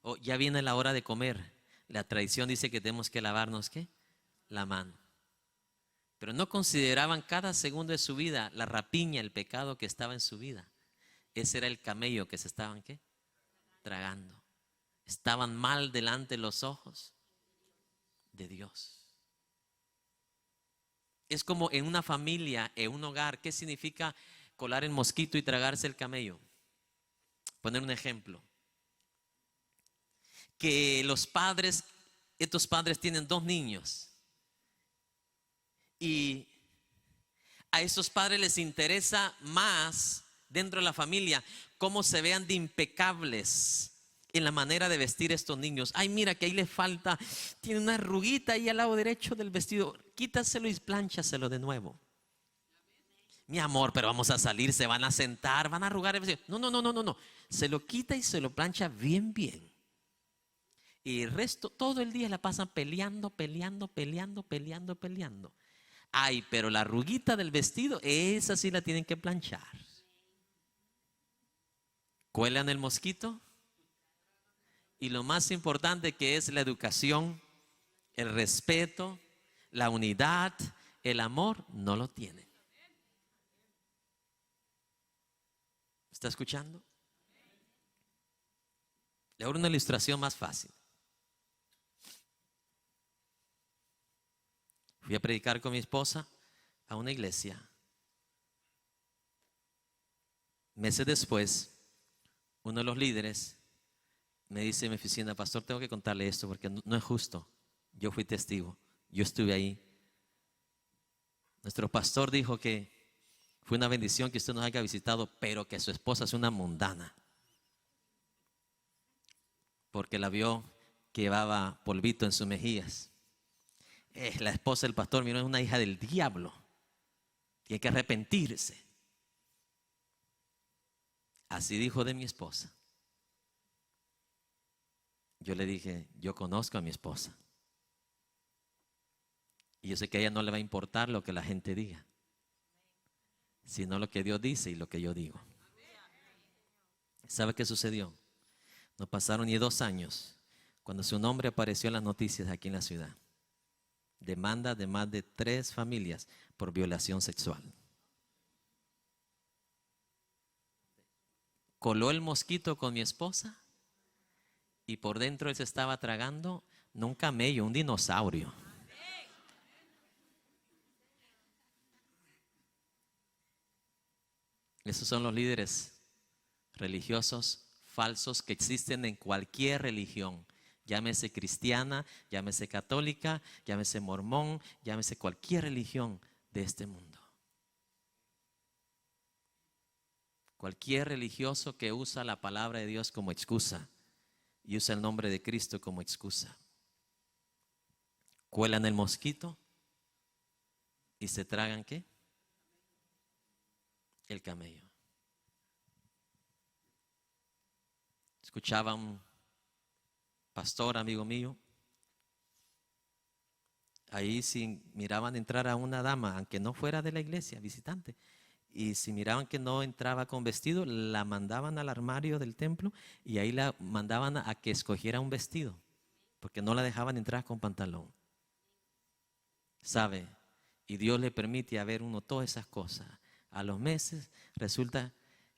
Speaker 1: Oh, ya viene la hora de comer. La tradición dice que tenemos que lavarnos, ¿qué? La mano. Pero no consideraban cada segundo de su vida la rapiña, el pecado que estaba en su vida. Ese era el camello que se estaban, ¿qué? Tragando. Estaban mal delante de los ojos de Dios. Es como en una familia, en un hogar. ¿Qué significa colar el mosquito y tragarse el camello? Poner un ejemplo. Que los padres, estos padres tienen 2 niños. Y a esos padres les interesa más dentro de la familia cómo se vean de impecables en la manera de vestir estos niños. Ay, mira que ahí le falta, tiene una arruguita ahí al lado derecho del vestido. Quítaselo y plánchaselo de nuevo. Mi amor, pero vamos a salir, se van a sentar, van a arrugar el vestido. No. Se lo quita y se lo plancha bien, bien. Y el resto, todo el día la pasan peleando. Ay, pero la arruguita del vestido, esa sí la tienen que planchar. Cuelan el mosquito. Y lo más importante, que es la educación, el respeto, la unidad, el amor, no lo tienen. ¿Está escuchando? Le hago una ilustración más fácil. Fui a predicar con mi esposa a una iglesia. Meses después, uno de los líderes me dice en mi oficina: pastor, tengo que contarle esto porque no es justo. Yo fui testigo, yo estuve ahí. Nuestro pastor dijo que fue una bendición que usted nos haya visitado, pero que su esposa es una mundana, porque la vio que llevaba polvito en sus mejillas. La esposa del pastor, miró, es una hija del diablo, tiene que arrepentirse. Así dijo de mi esposa. Yo le dije: yo conozco a mi esposa y yo sé que a ella no le va a importar lo que la gente diga, sino lo que Dios dice y lo que yo digo. ¿Sabe qué sucedió? No pasaron ni 2 años cuando su nombre apareció en las noticias aquí en la ciudad. Demanda de más de 3 familias por violación sexual. Coló el mosquito con mi esposa y por dentro él se estaba tragando no un camello, un dinosaurio. Esos son los líderes religiosos falsos que existen en cualquier religión. Llámese cristiana, llámese católica, llámese mormón, llámese cualquier religión de este mundo. Cualquier religioso que usa la palabra de Dios como excusa y usa el nombre de Cristo como excusa. Cuelan el mosquito y se tragan ¿qué? El camello. Escuchaba un pastor amigo mío. Ahí si miraban entrar a una dama, aunque no fuera de la iglesia, visitante, y si miraban que no entraba con vestido, la mandaban al armario del templo y ahí la mandaban a que escogiera un vestido, porque no la dejaban entrar con pantalón. ¿Sabe? Y Dios le permite a ver uno todas esas cosas. A los meses resulta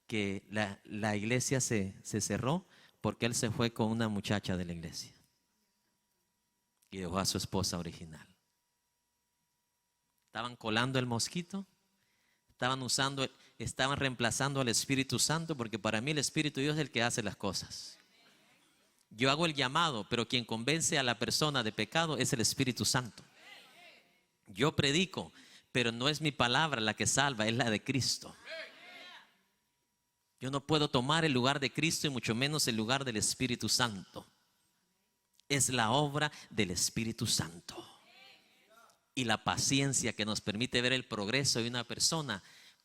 Speaker 1: que la iglesia se cerró porque él se fue con una muchacha de la iglesia y dejó a su esposa original. Estaban colando el mosquito, estaban reemplazando al Espíritu Santo, porque para mí el Espíritu de Dios es el que hace las cosas. Yo hago el llamado, pero quien convence a la persona de pecado es el Espíritu Santo. Yo predico, pero no es mi palabra la que salva, es la de Cristo. Yo no puedo tomar el lugar de Cristo y mucho menos el lugar del Espíritu Santo. Es la obra del Espíritu Santo. Y la paciencia que nos permite ver el progreso de una persona,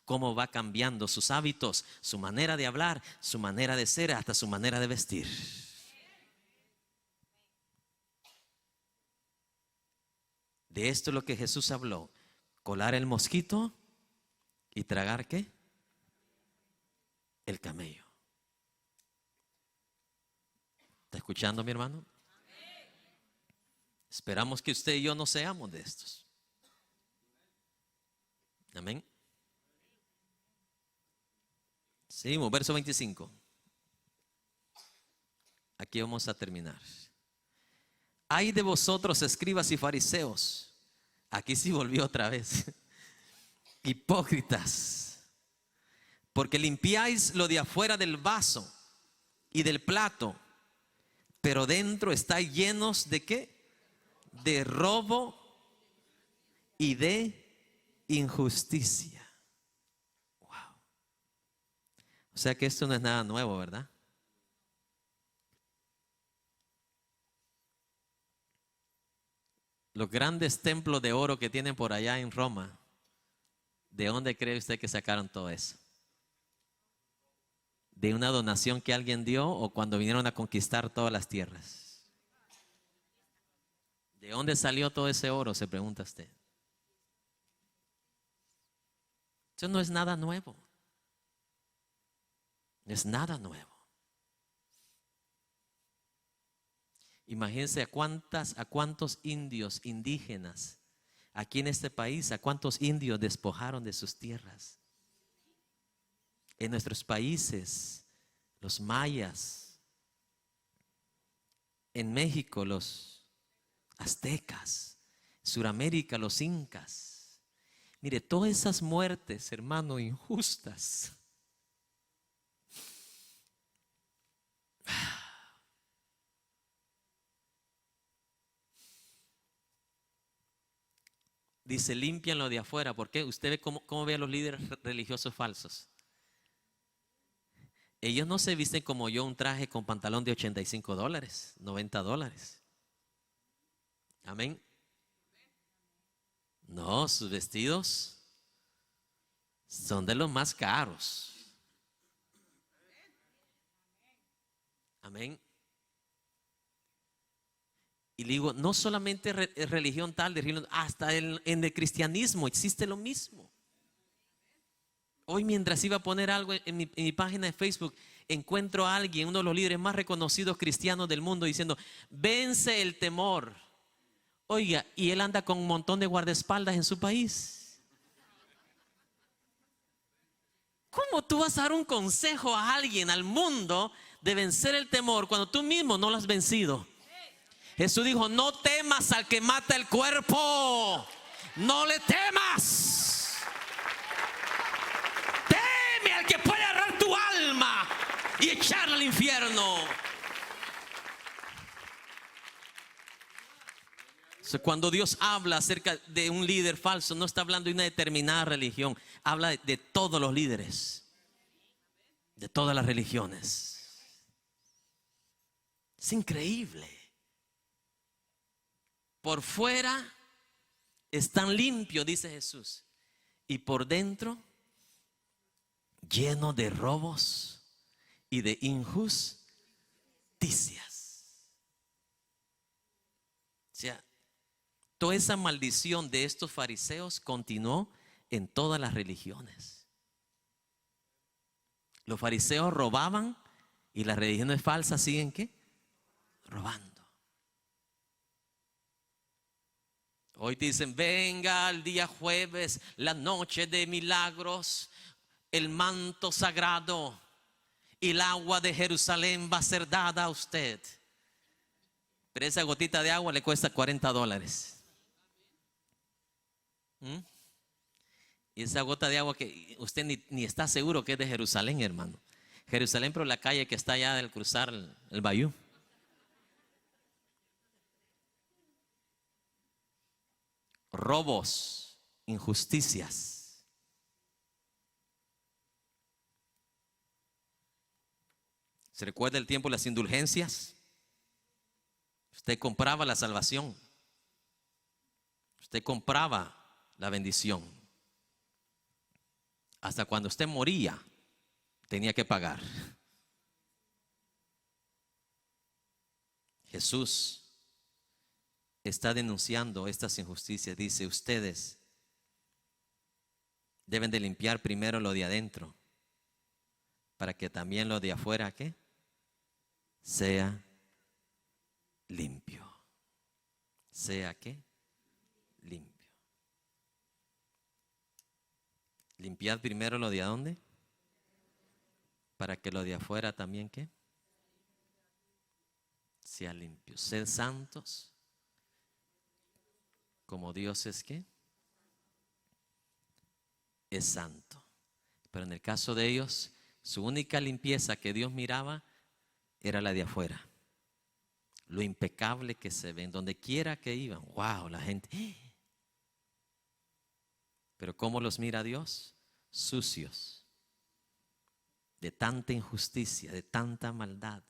Speaker 1: cómo va cambiando sus hábitos, su manera de hablar, su manera de ser, hasta su manera de vestir. De esto es lo que Jesús habló: colar el mosquito y tragar ¿qué? El camello. ¿Está escuchando, mi hermano? Esperamos que usted y yo no seamos de estos. Amén. Seguimos, verso 25. Aquí vamos a terminar. Ay de vosotros, escribas y fariseos. Aquí sí volvió otra vez. Hipócritas, porque limpiáis lo de afuera del vaso y del plato, pero dentro estáis llenos ¿de qué? De robo y de injusticia. Wow. O sea que esto no es nada nuevo, ¿verdad? Los grandes templos de oro que tienen por allá en Roma, ¿de dónde cree usted que sacaron todo eso? ¿De una donación que alguien dio o cuando vinieron a conquistar todas las tierras? ¿De dónde salió todo ese oro? Se pregunta usted. Eso no es nada nuevo. No es nada nuevo. Imagínense a cuántos indios indígenas aquí en este país, a cuántos indios despojaron de sus tierras. en nuestros países, los mayas, en México los aztecas, Suramérica los incas. Mire, todas esas muertes, hermano, injustas. Dice, limpian lo de afuera. ¿Por qué? Usted ve cómo ve a los líderes religiosos falsos. Ellos no se visten como yo, un traje con pantalón de $85, $90. Amén. No, sus vestidos son de los más caros. Amén. Y le digo, no solamente religión tal, de religión, hasta en el cristianismo existe lo mismo. Hoy mientras iba a poner algo en mi página de Facebook, encuentro a alguien, uno de los líderes más reconocidos cristianos del mundo, diciendo, vence el temor. Oiga, y él anda con un montón de guardaespaldas en su país. ¿Cómo tú vas a dar un consejo a alguien, al mundo, de vencer el temor cuando tú mismo no lo has vencido? Jesús dijo, no temas al que mata el cuerpo. No le temas. Teme al que puede agarrar tu alma y echarla al infierno. Cuando Dios habla acerca de un líder falso, no está hablando de una determinada religión. Habla de todos los líderes, de todas las religiones. Es increíble. Por fuera están limpios, dice Jesús, y por dentro lleno de robos y de injusticias. O sea, toda esa maldición de estos fariseos continuó en todas las religiones. Los fariseos robaban y las religiones falsas siguen ¿qué? Robando. Hoy dicen, venga el día jueves, la noche de milagros, el manto sagrado y el agua de Jerusalén va a ser dada a usted. Pero esa gotita de agua le cuesta $40. Y esa gota de agua que usted ni está seguro que es de Jerusalén, hermano. Jerusalén, pero la calle que está allá del cruzar el Bayú. Robos, injusticias. ¿Se recuerda el tiempo de las indulgencias? Usted compraba la salvación. Usted compraba la bendición. Hasta cuando usted moría, tenía que pagar. Jesús está denunciando estas injusticias. Dice, ustedes deben de limpiar primero lo de adentro, para que también lo de afuera, ¿qué? Sea limpio. ¿Sea qué? Limpio. Limpiad primero lo de adónde, para que lo de afuera también, ¿qué? Sea limpio. Sed santos, como Dios es ¿qué? Es santo. Pero en el caso de ellos, su única limpieza que Dios miraba era la de afuera. Lo impecable que se ven, donde quiera que iban. Wow, la gente. Pero ¿cómo los mira Dios? Sucios. De tanta injusticia, de tanta maldad.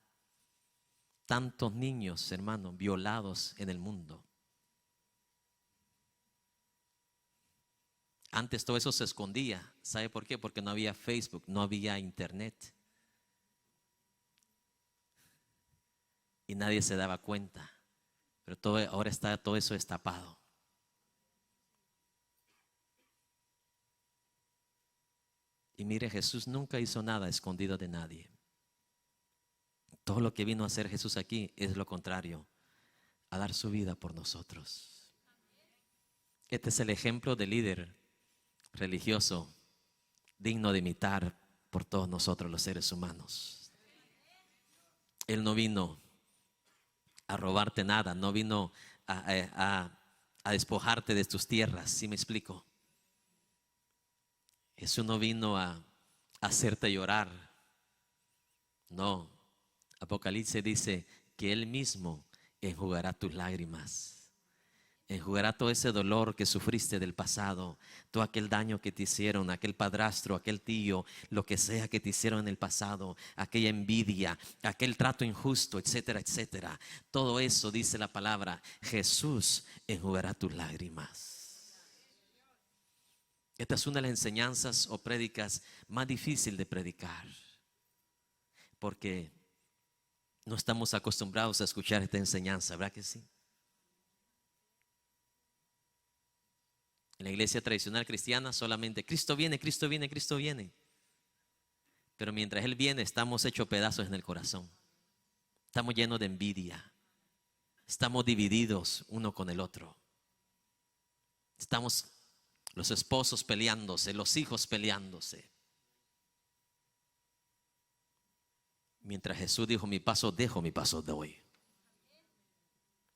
Speaker 1: Tantos niños, hermanos, violados en el mundo. Antes todo eso se escondía. ¿Sabe por qué? Porque no había Facebook, no había internet. Y nadie se daba cuenta. Pero ahora está todo eso destapado. Y mire, Jesús nunca hizo nada escondido de nadie. Todo lo que vino a hacer Jesús aquí es lo contrario, a dar su vida por nosotros. Este es el ejemplo de líder religioso digno de imitar por todos nosotros los seres humanos. Él no vino a robarte nada, no vino a despojarte de tus tierras, ¿sí me explico? Jesús no vino a hacerte llorar. No, Apocalipsis dice que Él mismo enjugará tus lágrimas. Enjugará todo ese dolor que sufriste del pasado, todo aquel daño que te hicieron, aquel padrastro, aquel tío, lo que sea que te hicieron en el pasado, aquella envidia, aquel trato injusto, etcétera, etcétera. Todo eso, dice la palabra, Jesús enjugará tus lágrimas. Esta es una de las enseñanzas o prédicas más difíciles de predicar, porque no estamos acostumbrados a escuchar esta enseñanza, ¿verdad que sí? En la iglesia tradicional cristiana solamente Cristo viene, Cristo viene, Cristo viene. Pero mientras Él viene estamos hechos pedazos en el corazón. Estamos llenos de envidia. Estamos divididos uno con el otro. Estamos los esposos peleándose, los hijos peleándose. Mientras Jesús dijo, mi paso dejo, mi paso doy.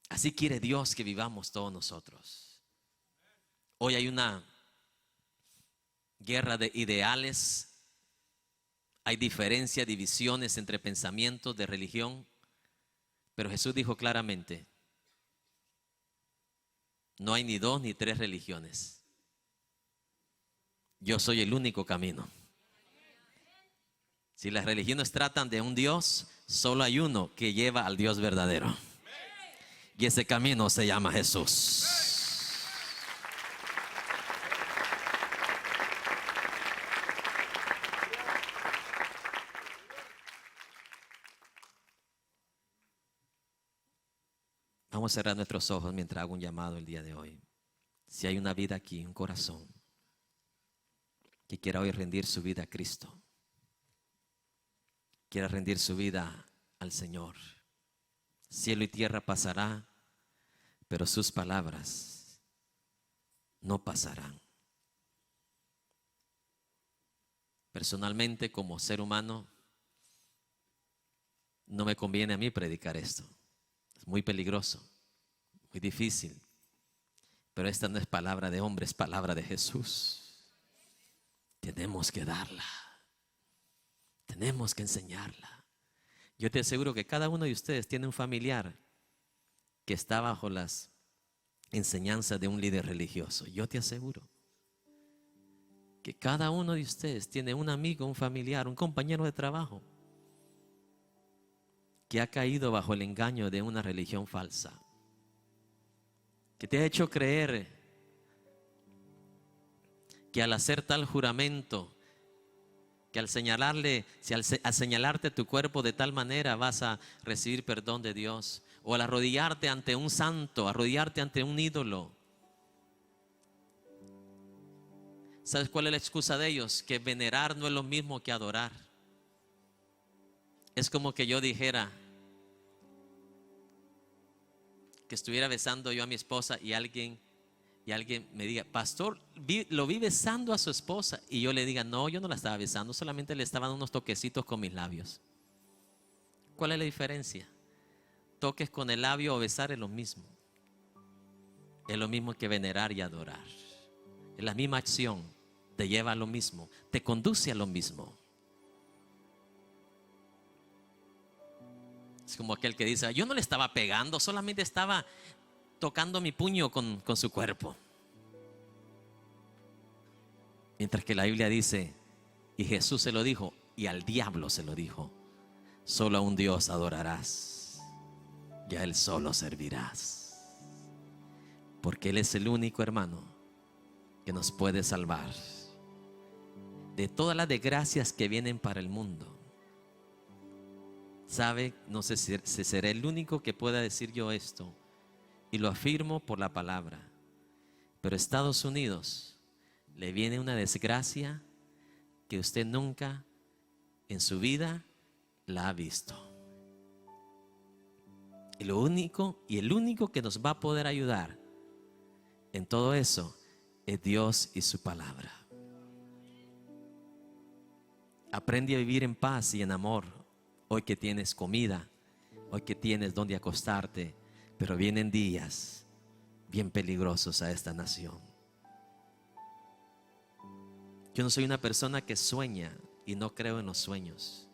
Speaker 1: Así quiere Dios que vivamos todos nosotros. Hoy hay una guerra de ideales, hay diferencias, divisiones entre pensamientos de religión, pero Jesús dijo claramente, no hay ni dos ni tres religiones. Yo soy el único camino. Si las religiones tratan de un Dios, solo hay uno que lleva al Dios verdadero. Y ese camino se llama Jesús. Vamos a cerrar nuestros ojos mientras hago un llamado el día de hoy. Si hay una vida aquí, un corazón que quiera hoy rendir su vida a Cristo, quiera rendir su vida al Señor, cielo y tierra pasará, pero sus palabras no pasarán. Personalmente, como ser humano, no me conviene a mí predicar esto. Es muy peligroso, muy difícil. Pero esta no es palabra de hombre, es palabra de Jesús. Tenemos que darla. Tenemos que enseñarla. Yo te aseguro que cada uno de ustedes tiene un familiar que está bajo las enseñanzas de un líder religioso. Yo te aseguro que cada uno de ustedes tiene un amigo, un familiar, un compañero de trabajo que ha caído bajo el engaño de una religión falsa, que te ha hecho creer que al hacer tal juramento, que al señalarte tu cuerpo de tal manera vas a recibir perdón de Dios, o al arrodillarte ante un santo, arrodillarte ante un ídolo. ¿Sabes cuál es la excusa de ellos? Que venerar no es lo mismo que adorar. Es como que yo dijera que estuviera besando yo a mi esposa y alguien me diga, pastor, lo vi besando a su esposa, y yo le diga, no, yo no la estaba besando, solamente le estaba dando unos toquecitos con mis labios. ¿Cuál es la diferencia? Toques con el labio o besar es lo mismo. Es lo mismo que venerar y adorar. Es la misma acción, te lleva a lo mismo, te conduce a lo mismo. Es como aquel que dice, yo no le estaba pegando, solamente estaba tocando mi puño con su cuerpo. Mientras que la Biblia dice, y Jesús se lo dijo, y al diablo se lo dijo, solo a un Dios adorarás, y a Él solo servirás. Porque Él es el único, hermano, que nos puede salvar de todas las desgracias que vienen para el mundo. ¿Sabe? No sé si seré el único que pueda decir yo esto, y lo afirmo por la palabra, pero a Estados Unidos le viene una desgracia que usted nunca en su vida la ha visto. Y el único que nos va a poder ayudar en todo eso es Dios y su palabra. Aprende a vivir en paz y en amor. Hoy que tienes comida, hoy que tienes donde acostarte, pero vienen días bien peligrosos a esta nación. Yo no soy una persona que sueña y no creo en los sueños,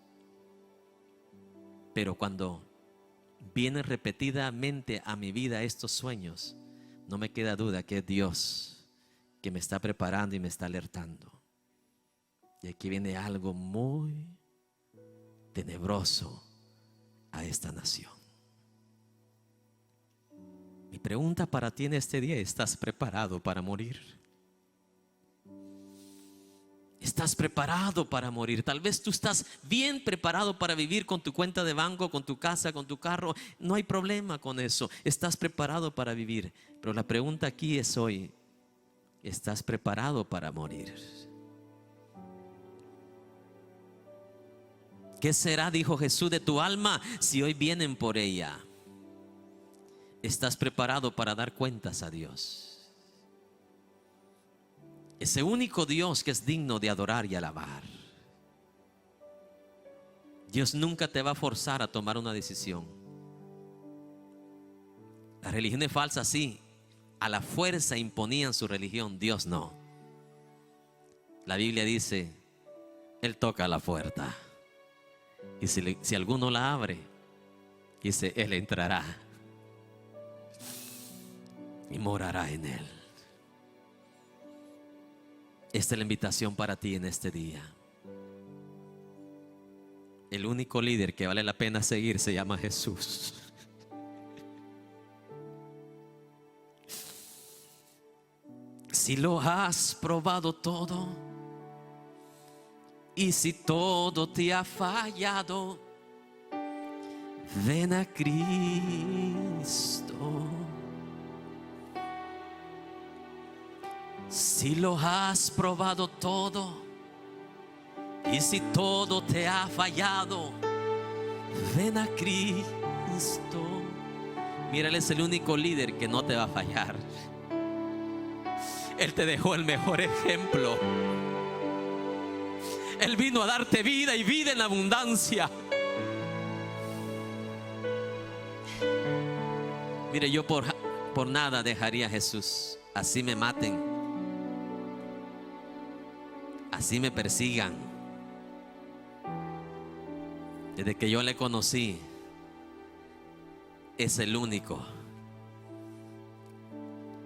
Speaker 1: pero cuando vienen repetidamente a mi vida estos sueños, no me queda duda que es Dios que me está preparando y me está alertando. Y aquí viene algo muy tenebroso a esta nación. Mi pregunta para ti en este día: ¿estás preparado para morir? ¿Estás preparado para morir? Tal vez tú estás bien preparado para vivir con tu cuenta de banco, con tu casa, con tu carro. No hay problema con eso. Estás preparado para vivir. Pero la pregunta aquí es hoy: ¿estás preparado para morir? ¿Qué será, dijo Jesús, de tu alma si hoy vienen por ella? ¿Estás preparado para dar cuentas a Dios? Ese único Dios que es digno de adorar y alabar. Dios nunca te va a forzar a tomar una decisión. Las religiones falsas sí, a la fuerza imponían su religión. Dios no. La Biblia dice: Él toca la puerta, y si alguno la abre, dice, Él entrará y morará en Él. Esta es la invitación para ti en este día. El único líder que vale la pena seguir se llama Jesús. Si lo has probado todo, y si todo te ha fallado, ven a Cristo. Si lo has probado todo, y si todo te ha fallado, ven a Cristo. Mira, Él es el único líder que no te va a fallar. Él te dejó el mejor ejemplo. Él vino a darte vida y vida en abundancia. Mire, yo por nada dejaría a Jesús. Así me maten, así me persigan. Desde que yo le conocí, es el único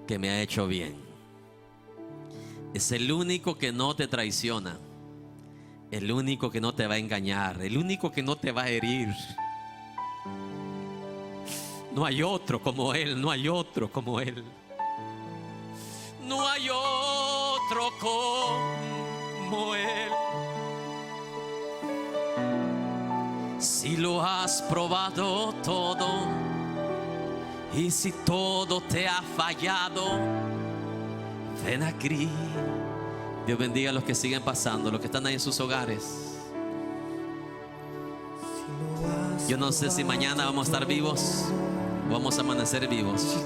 Speaker 1: que me ha hecho bien. Es el único que no te traiciona, el único que no te va a engañar, el único que no te va a herir. No hay otro como Él, no hay otro como Él. No hay otro como Él. Si lo has probado todo, y si todo te ha fallado, ven a Cristo. Dios bendiga a los que siguen pasando, los que están ahí en sus hogares. Yo no sé si mañana vamos a estar vivos o vamos a amanecer vivos.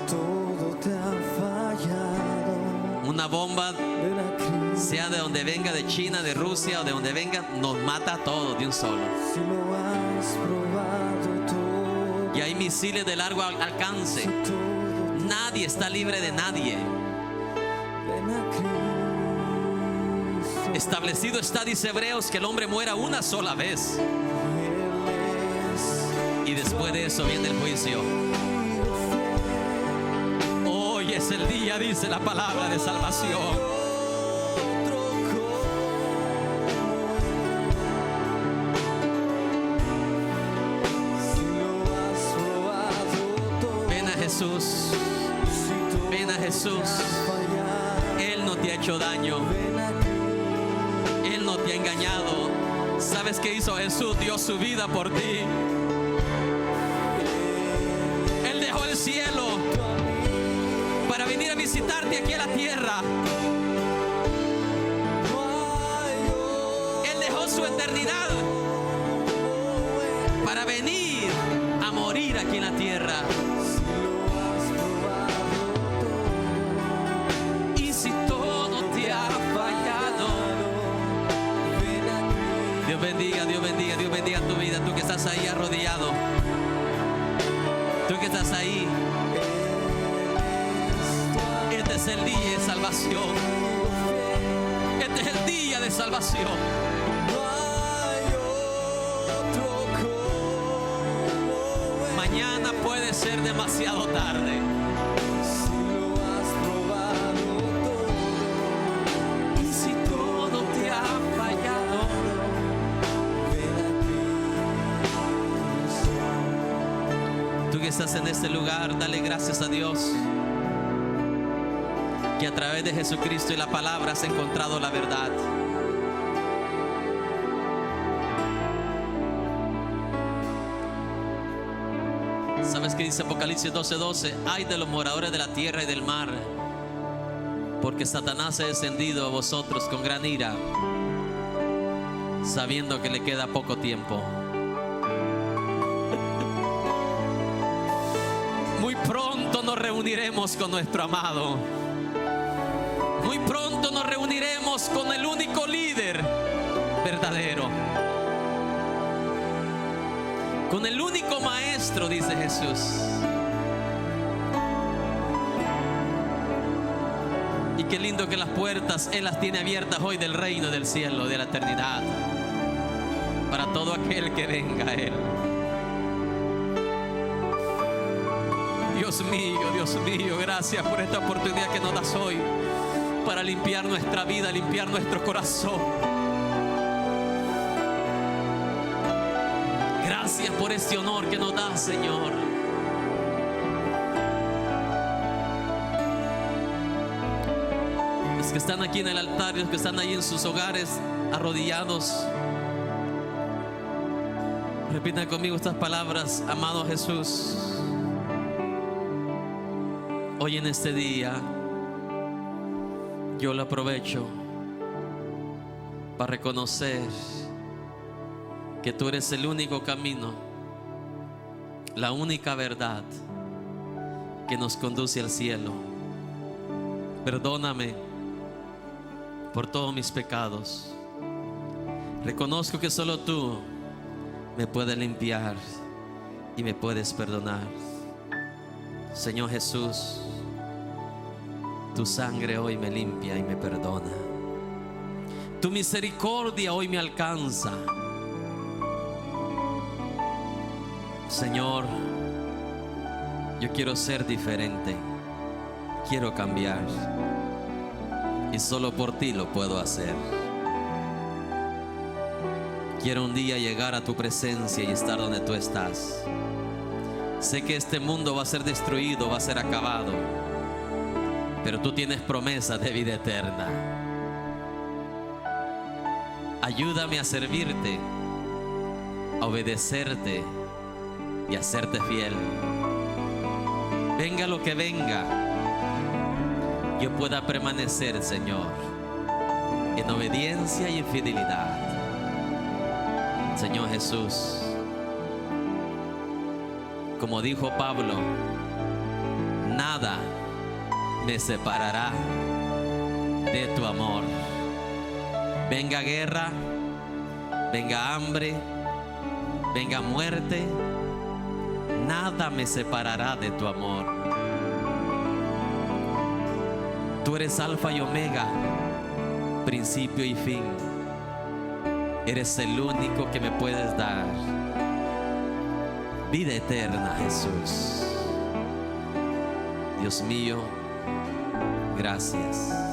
Speaker 1: Una bomba, sea de donde venga, de China, de Rusia o de donde venga, nos mata a todos de un solo. Y hay misiles de largo alcance. Nadie está libre de nadie. Establecido está, dice Hebreos, que el hombre muera una sola vez, y después de eso viene el juicio. Hoy es el día, dice la palabra, de salvación. Ven a Jesús, ven a Jesús. Él no te ha hecho daño, Él no te ha engañado. ¿Sabes qué hizo Jesús? Dio su vida por ti. Él dejó el cielo para venir a visitarte aquí a la tierra. Él dejó su eternidad para venir a morir aquí en la tierra. Dios bendiga tu vida. Tú que estás ahí arrodillado, tú que estás ahí, este es el día de salvación. Este es el día de salvación. Mañana puede ser demasiado tarde. Y si todo te ha fallado, tú que estás en este lugar, dale gracias a Dios que a través de Jesucristo y la palabra has encontrado la verdad. ¿Sabes qué dice Apocalipsis 12:12? Ay de los moradores de la tierra y del mar, porque Satanás ha descendido a vosotros con gran ira, sabiendo que le queda poco tiempo. Muy pronto nos reuniremos con nuestro amado. Muy pronto nos reuniremos con el único líder verdadero, con el único maestro, dice Jesús. Y qué lindo que las puertas Él las tiene abiertas hoy del reino del cielo, de la eternidad, para todo aquel que venga a Él. Dios mío, gracias por esta oportunidad que nos das hoy para limpiar nuestra vida, limpiar nuestro corazón. Gracias por este honor que nos das, Señor. Los que están aquí en el altar y los que están ahí en sus hogares arrodillados, repitan conmigo estas palabras. Amado Jesús, hoy en este día yo lo aprovecho para reconocer que tú eres el único camino, la única verdad que nos conduce al cielo. Perdóname por todos mis pecados. Reconozco que solo tú me puedes limpiar y me puedes perdonar. Señor Jesús, tu sangre hoy me limpia y me perdona. Tu misericordia hoy me alcanza. Señor, yo quiero ser diferente, quiero cambiar, y solo por ti lo puedo hacer. Quiero un día llegar a tu presencia y estar donde tú estás. Sé que este mundo va a ser destruido, va a ser acabado, pero tú tienes promesas de vida eterna. Ayúdame a servirte, a obedecerte y a serte fiel. Venga lo que venga, yo pueda permanecer, Señor, en obediencia y en fidelidad. Señor Jesús, como dijo Pablo, nada me separará de tu amor. Venga guerra, venga hambre, venga muerte, nada me separará de tu amor. Tú eres alfa y omega, principio y fin. Eres el único que me puedes dar vida eterna, Jesús. Dios mío, gracias.